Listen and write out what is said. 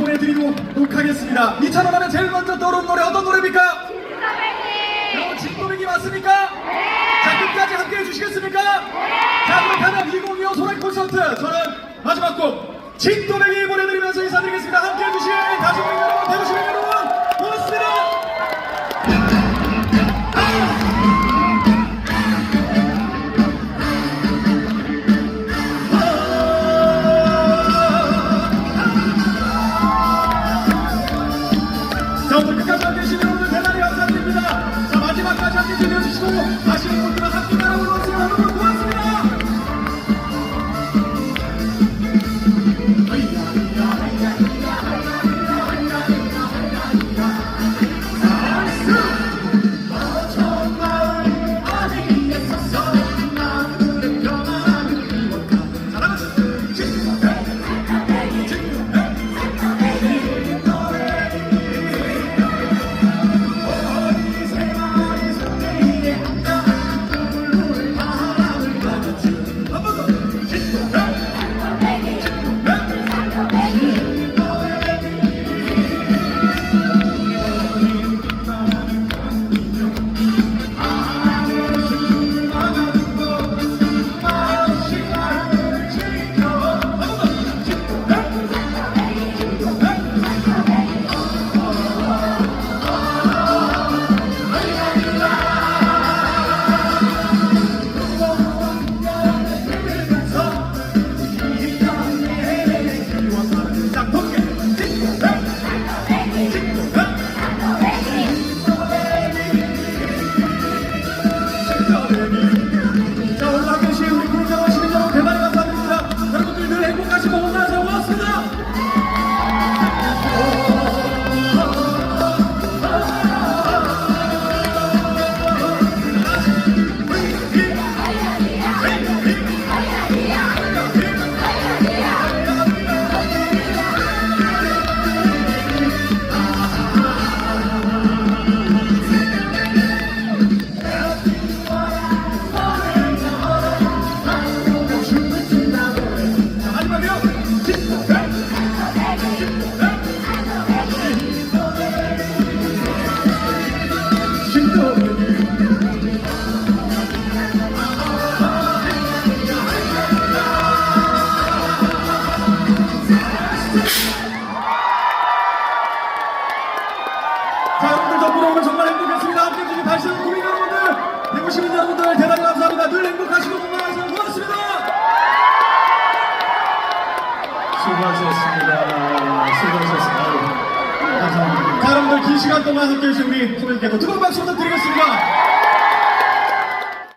보내드리도록 하겠습니다. 이찬원 하면 제일 먼저 떠오르는 노래 어떤 노래입니까? 여러분 진또배기 맞습니까? 자, 끝까지 함께 해주시겠습니까? 자, 그렇다면 2025 소라기 콘서트 저는 마지막 곡 진또배기 보내드리면서 인사드리겠습니다. 함께 해주신 가족민 여러분, 대구시민 여러분 고맙습니다. 자, 오늘 끝까지 함께 해주신 여러분들 대단히 감사드립니다. 자, 마지막까지 함께 즐겨주시고 가시는 분들은 함께 따라오세요. 여러분 고맙습니다. 자, 오늘 함께 해주신 우리 구름장어 시민 여러분 대단히 감사드립니다. 여러분들 늘 행복하시고 건강하세요. 고맙습니다. 자, 여러분들 덕분에 오늘 정말 행복했습니다. 함께 해주신 다시 한번 국민 여러분들, 대구 시민 여러분들 대단히 감사합니다. 늘 행복하시고 건강하세요. 고맙습니다. 수고하셨습니다. 수고하셨습니다. 감사합니다. 자, 여러분들 긴 시간 동안 함께 해주신 우리 소민께도 뜨거운 박수 부탁드리겠습니다.